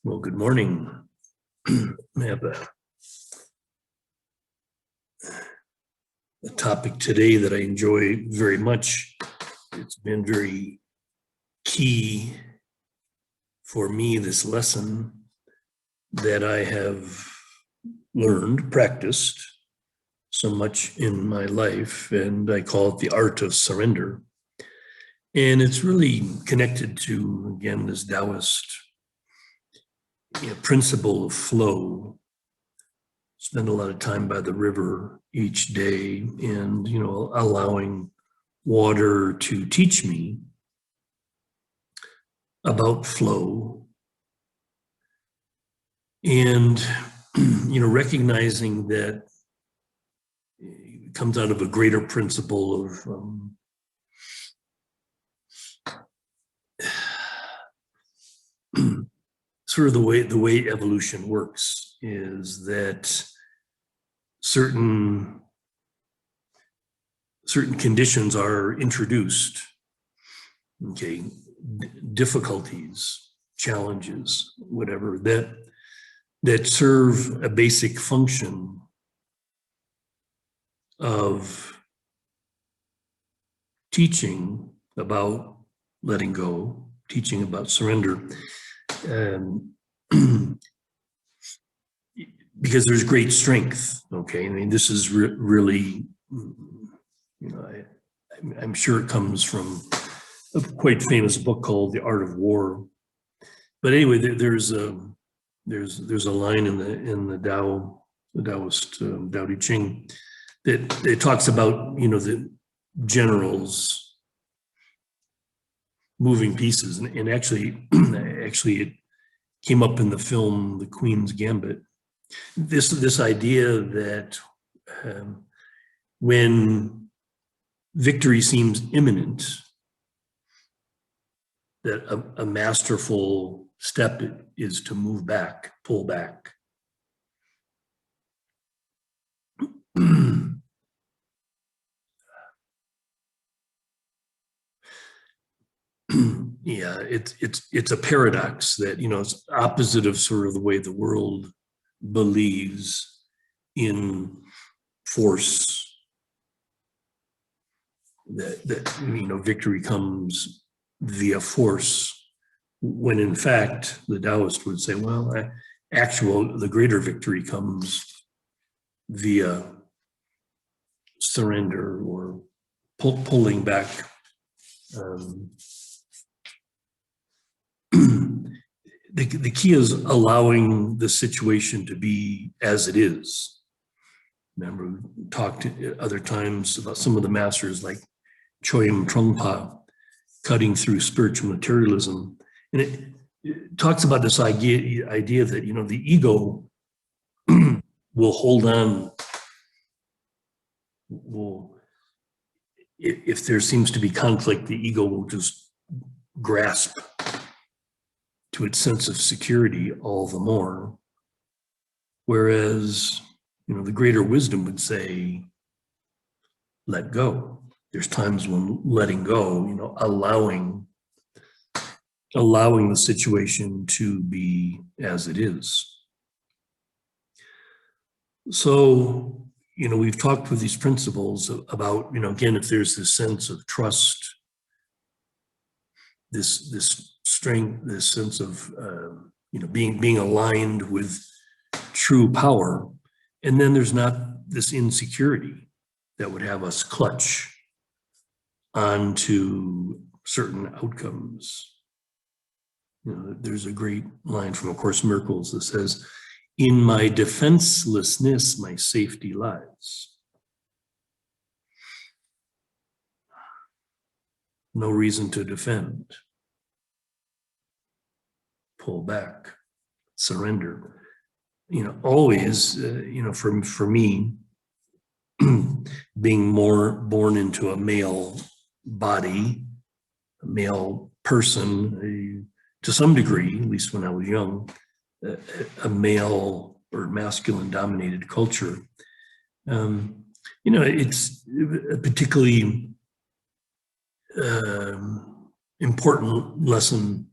Well, good morning. I have a topic today that I enjoy very much. It's been very key for me, this lesson that I have learned, practiced so much in my life, and I call it the art of surrender. And it's really connected to, again, this Taoist principle of flow. Spend a lot of time by the river each day and, allowing water to teach me about flow. And, recognizing that it comes out of a greater principle of sort of the way evolution works is that certain conditions are introduced, okay, difficulties, challenges, whatever, that serve a basic function of teaching about letting go, teaching about surrender. Because there's great strength, okay? I mean, this is really, I'm sure it comes from a quite famous book called The Art of War. But anyway, there's a line in the Tao, the Taoist Tao Te Ching, that it talks about, the generals moving pieces, and actually it came up in the film The Queen's Gambit. This idea that when victory seems imminent, that a masterful step is to move back, pull back. Yeah, it's a paradox that, it's opposite of sort of the way the world believes in force, that victory comes via force, when in fact the Taoist would say, well, the greater victory comes via surrender or pulling back. The key is allowing the situation to be as it is. Remember, we talked at other times about some of the masters like Choyam Trungpa cutting through spiritual materialism. And it talks about this idea that, the ego will hold on, if there seems to be conflict, the ego will just grasp to its sense of security all the more. Whereas, the greater wisdom would say, let go. There's times when letting go, allowing the situation to be as it is. So, we've talked with these principles about, again, if there's this sense of trust, this strength, this sense of, being aligned with true power. And then there's not this insecurity that would have us clutch onto certain outcomes. There's a great line from A Course in Miracles that says, in my defenselessness, my safety lies. No reason to defend. Pull back, surrender. Always, for me, being born into a male body, a male person, to some degree, at least when I was young, a male or masculine dominated culture. It's particularly important lesson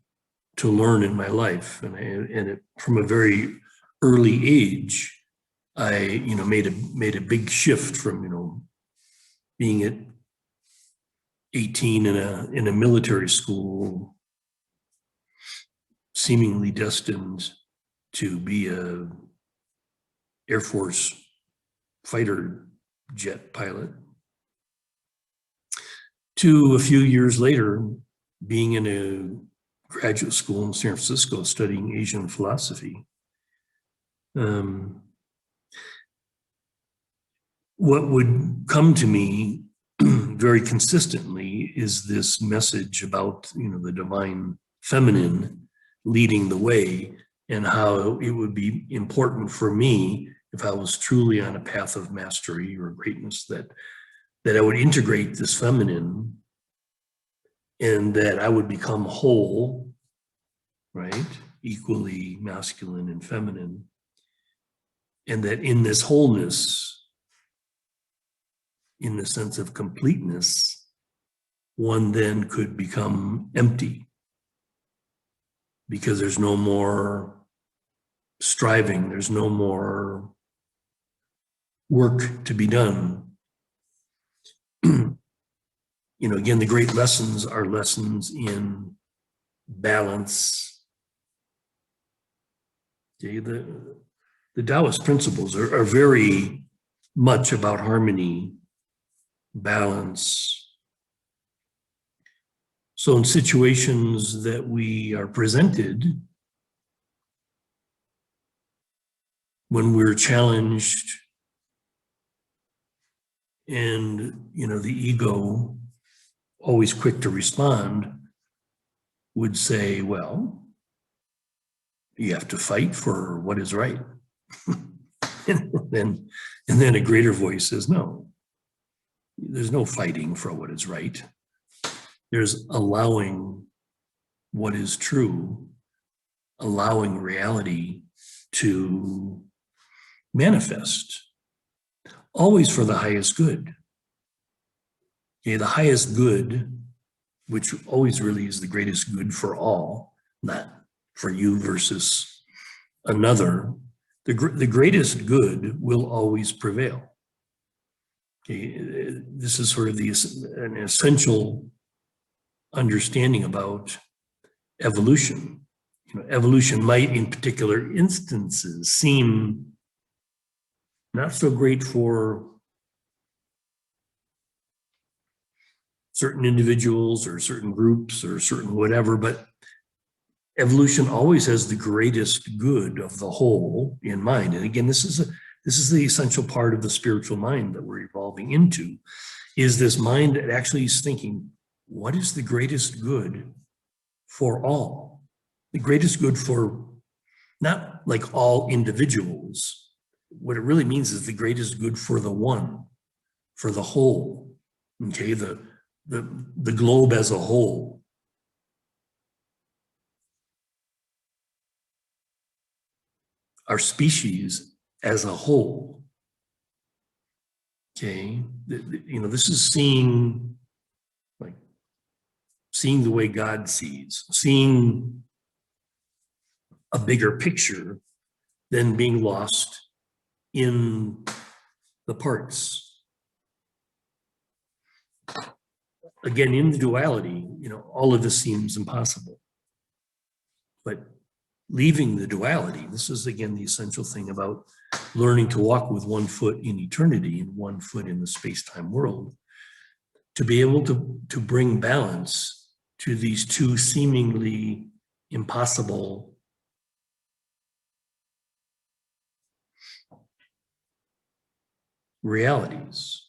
to learn in my life. From a very early age, I made a big shift from being at 18 in a military school, seemingly destined to be a Air Force fighter jet pilot, to a few years later being in a graduate school in San Francisco studying Asian philosophy. What would come to me very consistently is this message about the divine feminine leading the way, and how it would be important for me, if I was truly on a path of mastery or greatness, that I would integrate this feminine, and that I would become whole, right? Equally masculine and feminine. And that in this wholeness, in the sense of completeness, one then could become empty, because there's no more striving, there's no more work to be done. Again, the great lessons are lessons in balance. Okay, the Taoist principles are very much about harmony, balance. So in situations that we are presented, when we're challenged, and the ego, always quick to respond, would say, well, you have to fight for what is right. and then a greater voice says, no, there's no fighting for what is right. There's allowing what is true, allowing reality to manifest, always for the highest good. Okay, the highest good, which always really is the greatest good for all, not for you versus another. The greatest good will always prevail. Okay, this is sort of an essential understanding about evolution. Evolution might, in particular instances, seem not so great for certain individuals or certain groups or certain whatever, but evolution always has the greatest good of the whole in mind. And again, this is the essential part of the spiritual mind that we're evolving into, is this mind that actually is thinking, what is the greatest good for all? The greatest good for not like all individuals. What it really means is the greatest good for the one, for the whole, okay, the globe as a whole. Our species as a whole. Okay, this is seeing the way God sees, seeing a bigger picture than being lost in the parts. Again, in the duality, all of this seems impossible. But leaving the duality, this is again the essential thing about learning to walk with one foot in eternity and one foot in the space-time world, to be able to bring balance to these two seemingly impossible realities.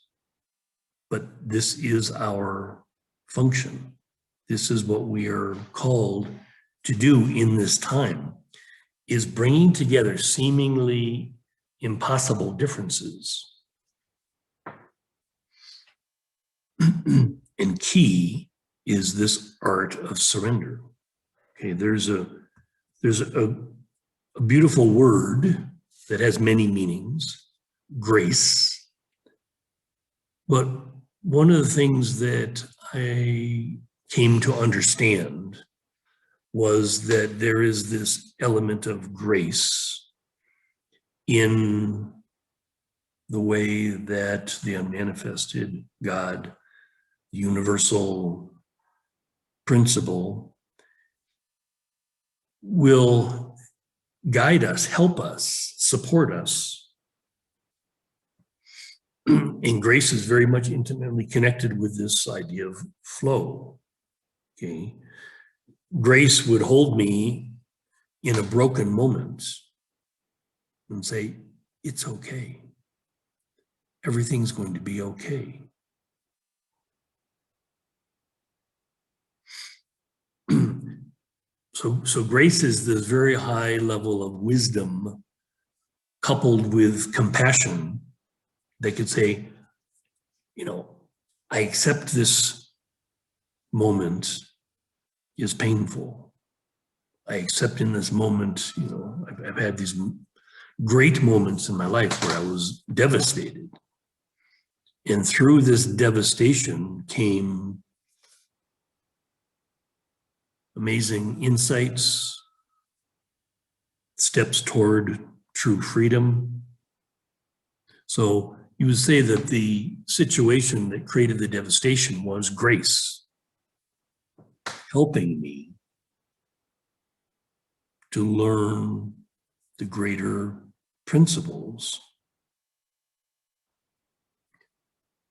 But this is our function. This is what we are called to do in this time, is bringing together seemingly impossible differences. And key is this art of surrender. Okay, there's a beautiful word that has many meanings, grace. But one of the things that I came to understand was that there is this element of grace in the way that the unmanifested God, the universal principle, will guide us, help us, support us. And grace is very much intimately connected with this idea of flow. Okay. Grace would hold me in a broken moment and say, it's okay. Everything's going to be okay. So grace is this very high level of wisdom coupled with compassion that could say, I accept this moment is painful. I accept in this moment, I've had these great moments in my life where I was devastated. And through this devastation came amazing insights, steps toward true freedom. So you would say that the situation that created the devastation was grace, helping me to learn the greater principles.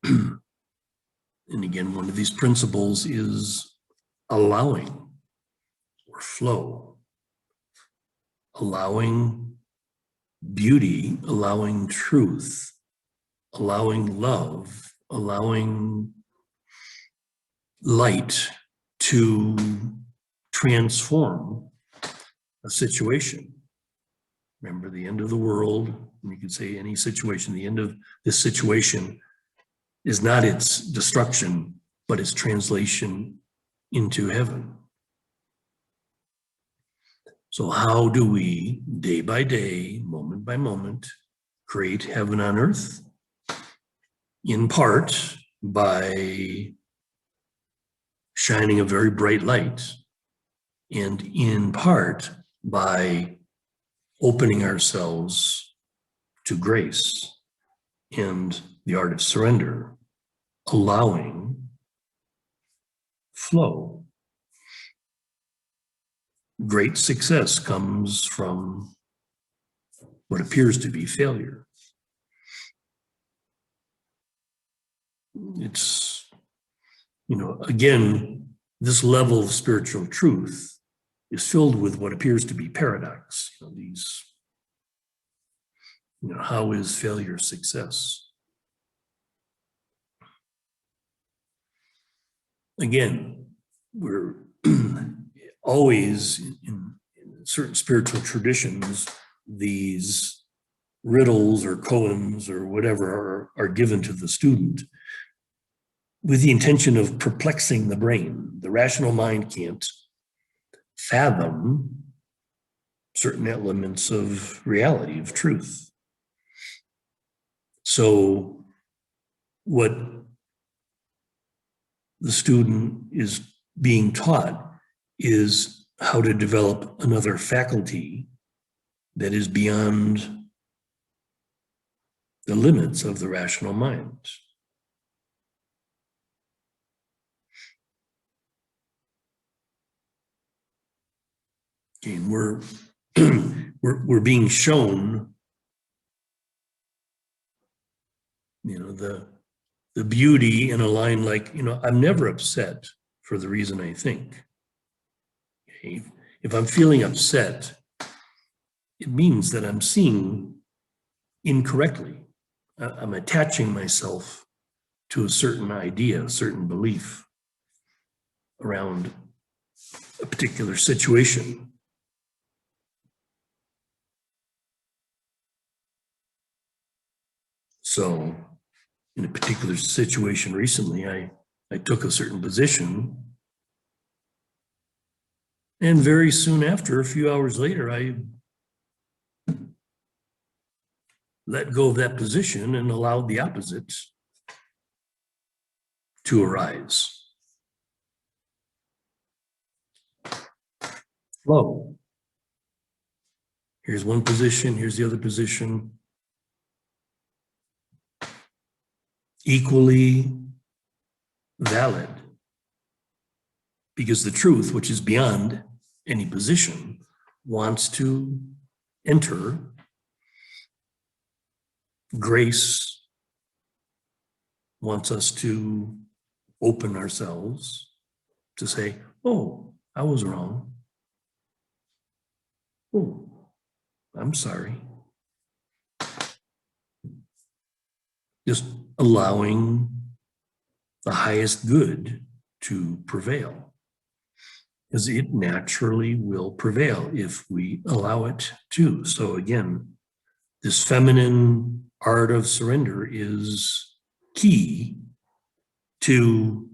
And again, one of these principles is allowing or flow, allowing beauty, allowing truth, allowing love, allowing light to transform a situation. Remember, the end of the world, and you could say any situation, the end of this situation is not its destruction, but its translation into heaven. So how do we, day by day, moment by moment, create heaven on earth? In part by shining a very bright light, and in part by opening ourselves to grace and the art of surrender, allowing flow. Great success comes from what appears to be failure. It's, again, this level of spiritual truth is filled with what appears to be paradox. How is failure success? Again, we're always in certain spiritual traditions, these riddles or koans or whatever are given to the student with the intention of perplexing the brain. The rational mind can't fathom certain elements of reality, of truth. So what the student is being taught is how to develop another faculty that is beyond the limits of the rational mind. And we're being shown, the beauty in a line like, I'm never upset for the reason I think. Okay? If I'm feeling upset, it means that I'm seeing incorrectly. I'm attaching myself to a certain idea, a certain belief around a particular situation. So in a particular situation recently, I took a certain position, and very soon after, a few hours later, I let go of that position and allowed the opposite to arise. flow. Here's one position, here's the other position. Equally valid. Because the truth, which is beyond any position, wants to enter. Grace wants us to open ourselves to say, oh, I was wrong. Oh, I'm sorry. Just allowing the highest good to prevail, because it naturally will prevail if we allow it to. So again, this feminine art of surrender is key to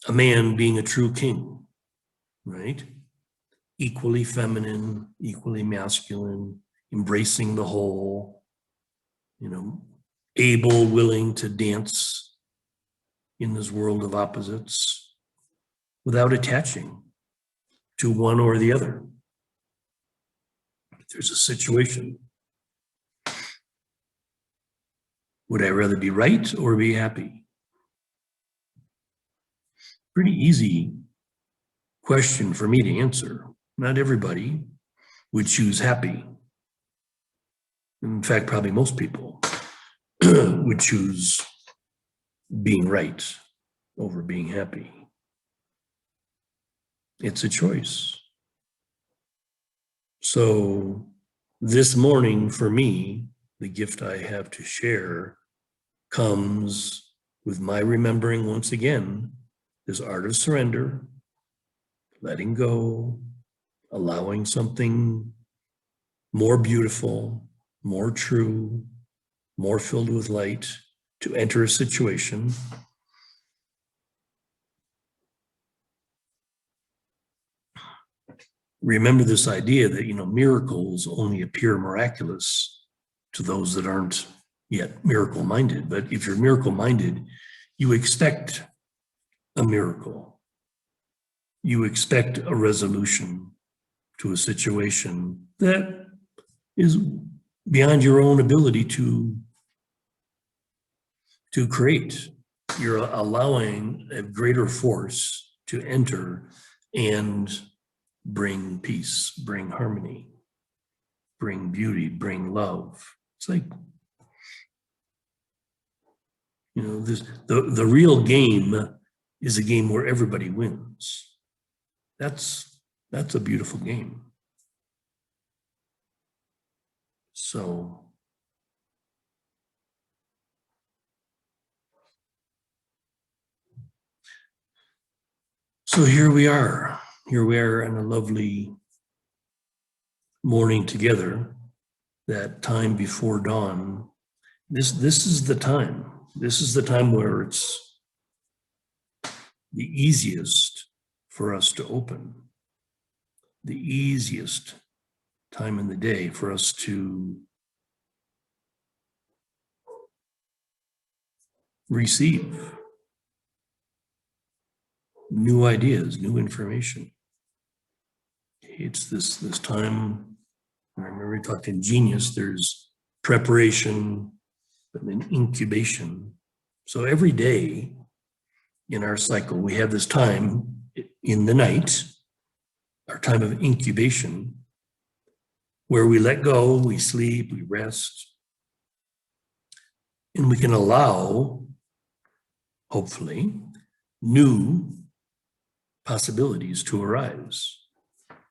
a man being a true king, right? Equally feminine, equally masculine, embracing the whole, able, willing to dance in this world of opposites without attaching to one or the other. If there's a situation, would I rather be right or be happy? Pretty easy question for me to answer. Not everybody would choose happy. In fact, probably most people would choose being right over being happy. It's a choice. So this morning for me, the gift I have to share comes with my remembering once again this art of surrender, letting go, allowing something more beautiful, more true, more filled with light to enter a situation. Remember this idea that, miracles only appear miraculous to those that aren't yet miracle-minded. But if you're miracle-minded, you expect a miracle. You expect a resolution to a situation that is beyond your own ability to create. You're allowing a greater force to enter and bring peace, bring harmony, bring beauty, bring love. It's like, the real game is a game where everybody wins. That's a beautiful game. So here we are. Here we are in a lovely morning together, that time before dawn. This is the time. This is the time where it's the easiest for us to open, the easiest time in the day for us to receive new ideas, new information. It's this time, I remember we talked in Genius, there's preparation and then incubation. So every day in our cycle, we have this time in the night, our time of incubation, where we let go, we sleep, we rest, and we can allow, hopefully, new possibilities to arise.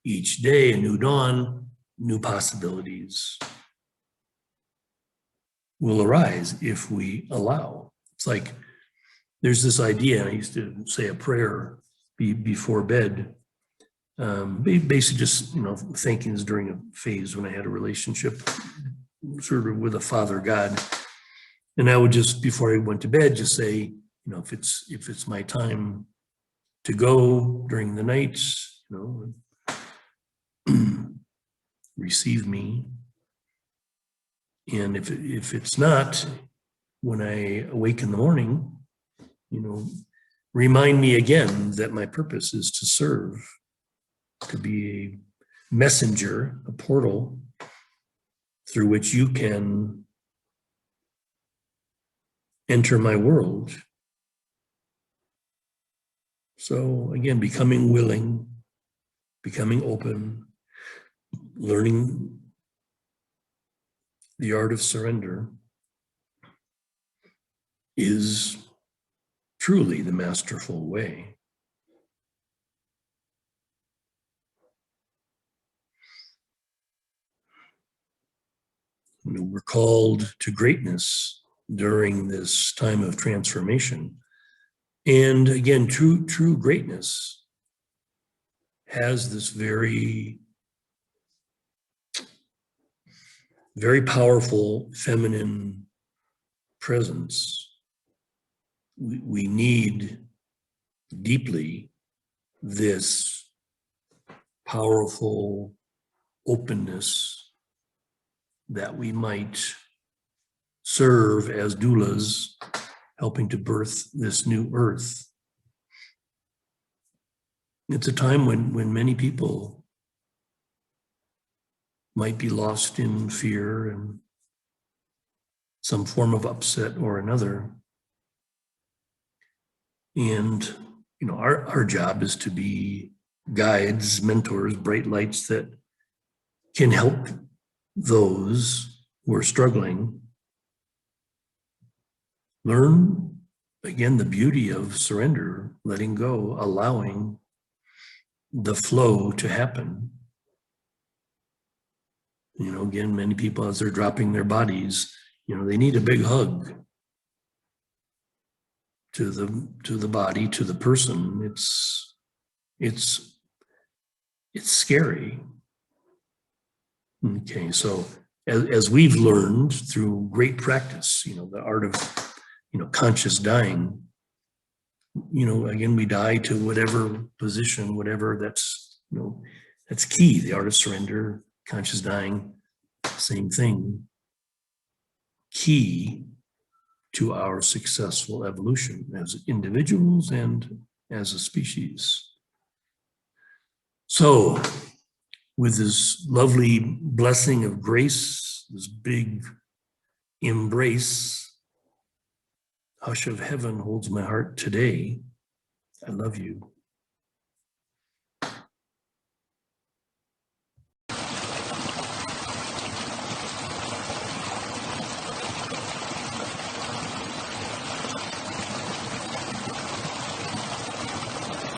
Each day, a new dawn, new possibilities will arise if we allow. It's like there's this idea, I used to say a prayer before bed, basically just, thankings during a phase when I had a relationship sort of with a Father God. And I would just, before I went to bed, just say, if it's my time to go during the night, receive me. And if it's not, when I awake in the morning, remind me again that my purpose is to serve to be a messenger, a portal through which you can enter my world. So again, becoming willing, becoming open, learning the art of surrender is truly the masterful way. We're called to greatness during this time of transformation. And again, true greatness has this very, very powerful feminine presence. We need deeply this powerful openness that we might serve as doulas, helping to birth this new earth. It's a time when many people might be lost in fear and some form of upset or another. And our job is to be guides, mentors, bright lights that can help those who are struggling learn, again, the beauty of surrender, letting go, allowing the flow to happen. Again, many people, as they're dropping their bodies, they need a big hug to the body, to the person. It's scary. Okay, so as we've learned through great practice, the art of conscious dying, again, we die to whatever position, whatever that's key. The art of surrender, conscious dying, same thing. Key to our successful evolution as individuals and as a species. So, with this lovely blessing of grace, this big embrace, hush of heaven holds my heart today. I love you.